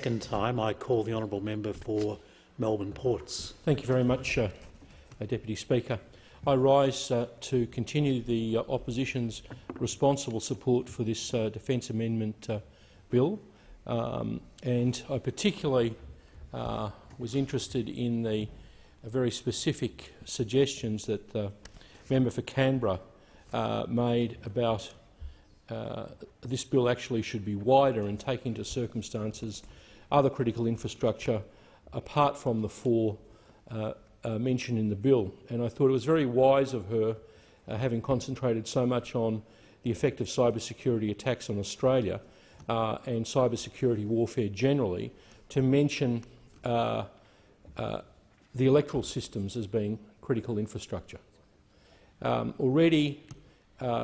second time, I call the honourable member for Melbourne Ports. Thank you very much, Deputy Speaker. I rise to continue the Opposition's responsible support for this Defence Amendment Bill, and I particularly was interested in the very specific suggestions that the member for Canberra made about this bill actually should be wider and take into circumstances other critical infrastructure apart from the four mentioned in the bill. And I thought it was very wise of her, having concentrated so much on the effect of cybersecurity attacks on Australia and cybersecurity warfare generally, to mention the electoral systems as being critical infrastructure. Already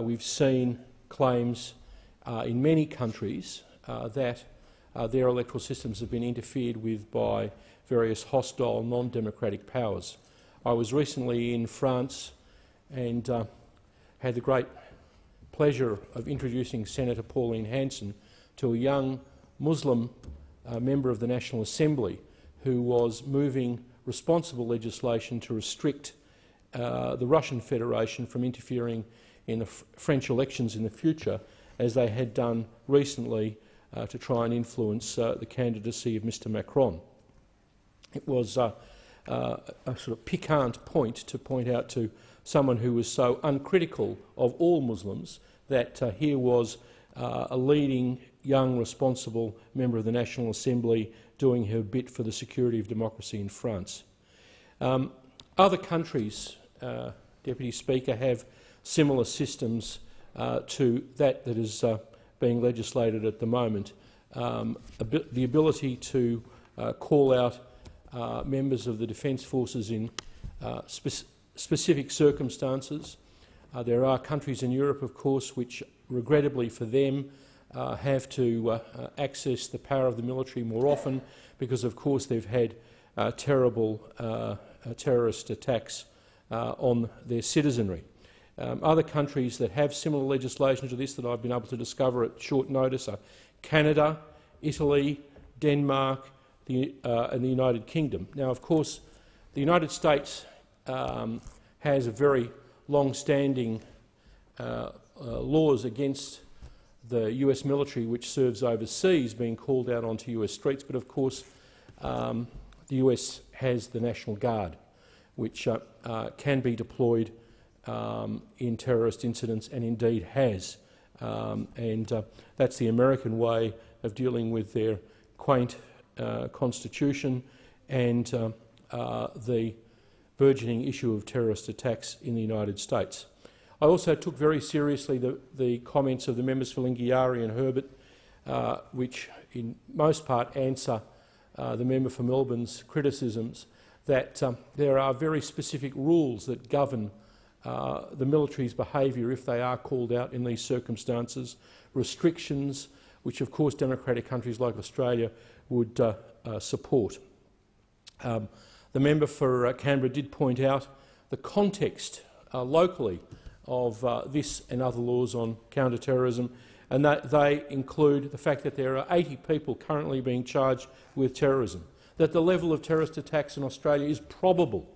we've seen claims in many countries that their electoral systems have been interfered with by various hostile, non-democratic powers. I was recently in France and had the great pleasure of introducing Senator Pauline Hanson to a young Muslim member of the National Assembly who was moving responsible legislation to restrict the Russian Federation from interfering in the French elections in the future, as they had done recently to try and influence the candidacy of Mr Macron. It was a sort of piquant point to point out to someone who was so uncritical of all Muslims that here was a leading, young, responsible member of the National Assembly doing her bit for the security of democracy in France. Other countries, Deputy Speaker, have similar systems to that is being legislated at the moment. The ability to call out members of the Defence Forces in specific circumstances. There are countries in Europe, of course, which, regrettably for them, have to access the power of the military more often because, of course, they've had terrible terrorist attacks on their citizenry. Other countries that have similar legislation to this that I've been able to discover at short notice are Canada, Italy, Denmark, and the United Kingdom. Now, of course, the United States has a very long-standing laws against the US military which serves overseas being called out onto US streets, but of course the US has the National Guard, which can be deployed in terrorist incidents, and indeed has. That's the American way of dealing with their quaint constitution and the burgeoning issue of terrorist attacks in the United States. I also took very seriously the comments of the members for Lingiari and Herbert, which in most part answer the member for Melbourne's criticisms that there are very specific rules that govern the military's behaviour if they are called out in these circumstances, restrictions which of course democratic countries like Australia would support. The member for Canberra did point out the context locally of this and other laws on counter-terrorism, and that they include the fact that there are 80 people currently being charged with terrorism, that the level of terrorist attacks in Australia is probable.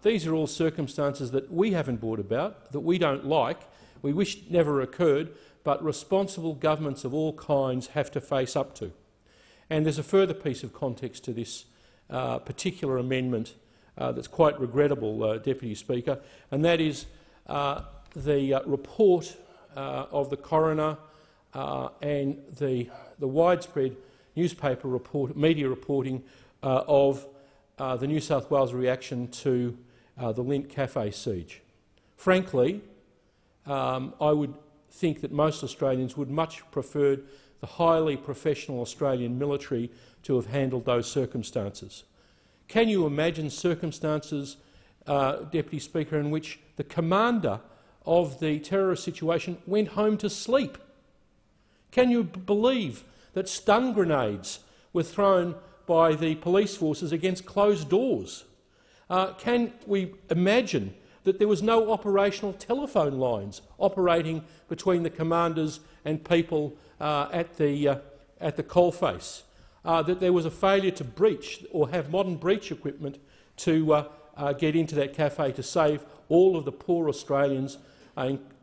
These are all circumstances that we haven't brought about, that we don't like, we wish never occurred, but responsible governments of all kinds have to face up to. And there's a further piece of context to this particular amendment that's quite regrettable, Deputy Speaker, and that is the report of the coroner and the widespread newspaper media reporting of the New South Wales reaction to the Lindt Café siege. Frankly, I would think that most Australians would much prefer the highly professional Australian military to have handled those circumstances. Can you imagine circumstances, Deputy Speaker, in which the commander of the terrorist situation went home to sleep? Can you believe that stun grenades were thrown by the police forces against closed doors? Can we imagine that there was no operational telephone lines operating between the commanders and people at the coalface? that there was a failure to breach or have modern breach equipment to get into that cafe to save all of the poor Australians,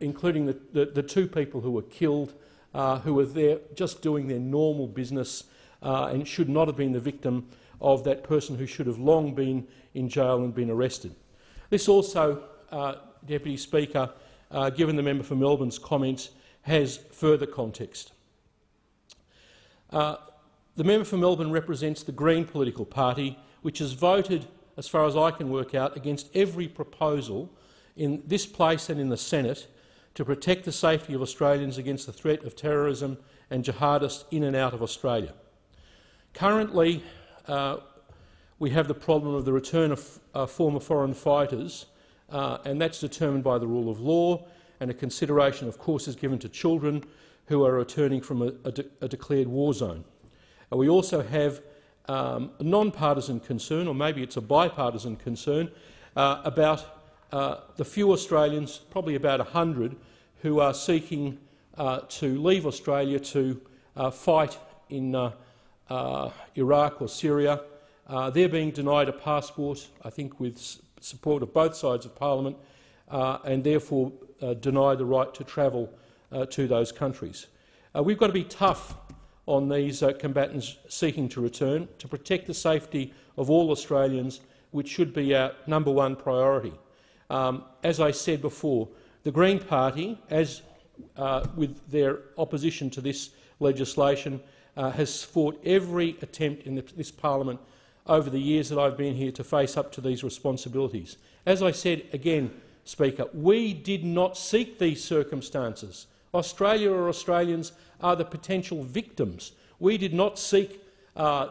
including the 2 people who were killed, who were there just doing their normal business and should not have been the victim of that person who should have long been in jail and been arrested. This also, Deputy Speaker, given the member for Melbourne's comments, has further context. The member for Melbourne represents the Green political party, which has voted, as far as I can work out, against every proposal in this place and in the Senate to protect the safety of Australians against the threat of terrorism and jihadists in and out of Australia. Currently, we have the problem of the return of former foreign fighters, and that's determined by the rule of law, and a consideration, of course, is given to children who are returning from a declared war zone. We also have a non-partisan concern, or maybe it's a bipartisan concern, about the few Australians, probably about 100, who are seeking to leave Australia to fight in Iraq or Syria. They're being denied a passport, I think with support of both sides of Parliament, and therefore denied the right to travel to those countries. We've got to be tough on these combatants seeking to return to protect the safety of all Australians, which should be our #1 priority. As I said before, the Green Party, as with their opposition to this legislation, has fought every attempt in this parliament over the years that I've been here to face up to these responsibilities. As I said again, Speaker, we did not seek these circumstances. Australia or Australians are the potential victims. We did not seek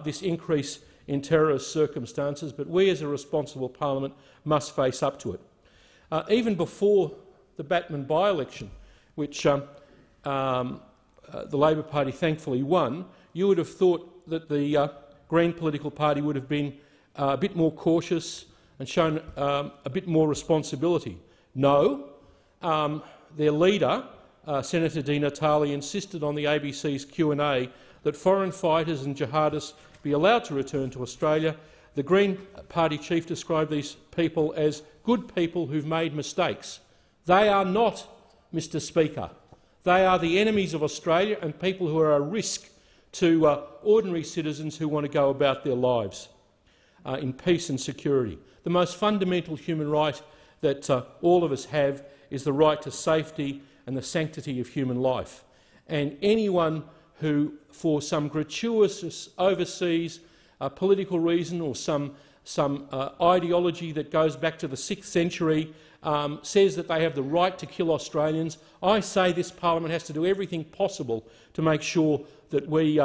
this increase in terrorist circumstances, but we as a responsible parliament must face up to it. Even before the Batman by-election, which the Labor Party thankfully won, you would have thought that the Green political party would have been a bit more cautious and shown a bit more responsibility. No, their leader, Senator Di Natale, insisted on the ABC's Q&A that foreign fighters and jihadists be allowed to return to Australia. The Green Party chief described these people as good people who've made mistakes. They are not, Mr Speaker. They are the enemies of Australia and people who are a risk to ordinary citizens who want to go about their lives in peace and security. The most fundamental human right that all of us have is the right to safety and the sanctity of human life. And anyone who, for some gratuitous overseas political reason or some ideology that goes back to the 6th century, says that they have the right to kill Australians, I say this parliament has to do everything possible to make sure that we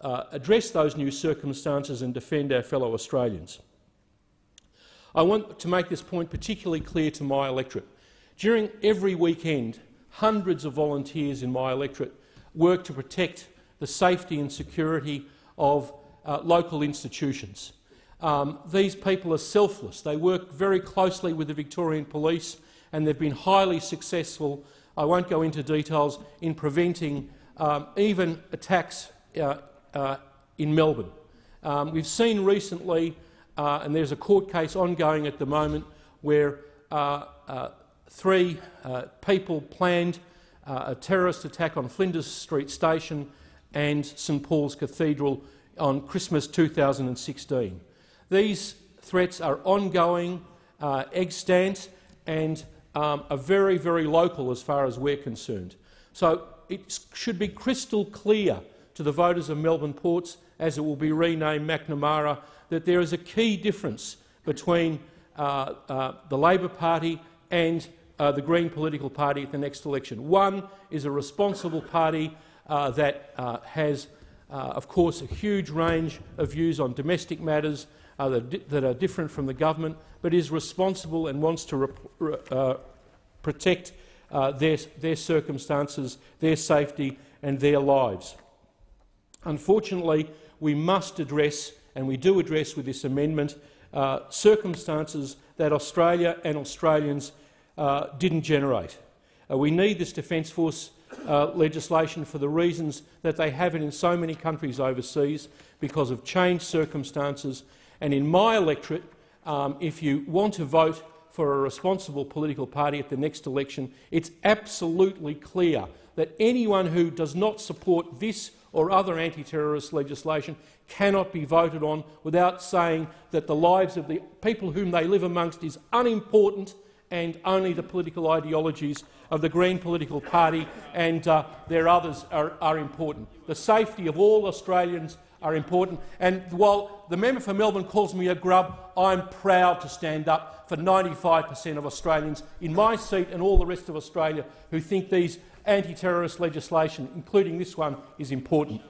address those new circumstances and defend our fellow Australians. I want to make this point particularly clear to my electorate. During every weekend, hundreds of volunteers in my electorate work to protect the safety and security of local institutions. These people are selfless. They work very closely with the Victorian Police and they've been highly successful, I won't go into details, in preventing even attacks in Melbourne. We've seen recently, and there's a court case ongoing at the moment, where 3 people planned a terrorist attack on Flinders Street Station and St Paul's Cathedral on Christmas 2016. These threats are ongoing, extant, and are very, very local as far as we're concerned. So it should be crystal clear to the voters of Melbourne Ports, as it will be renamed McNamara, that there is a key difference between the Labor Party and the Green political party at the next election. One is a responsible party that has, of course, a huge range of views on domestic matters that are different from the government, but is responsible and wants to protect their circumstances, their safety and their lives. Unfortunately, we must address, and we do address with this amendment, circumstances that Australia and Australians didn't generate. We need this Defence Force legislation for the reasons that they have it in so many countries overseas, because of changed circumstances. And in my electorate, if you want to vote for a responsible political party at the next election, it's absolutely clear that anyone who does not support this or other anti-terrorist legislation cannot be voted on without saying that the lives of the people whom they live amongst is unimportant and only the political ideologies of the Green political party and their others are important. The safety of all Australians are important. And while the member for Melbourne calls me a grub, I'm proud to stand up for 95% of Australians in my seat and all the rest of Australia who think these anti-terrorist legislation, including this one, is important.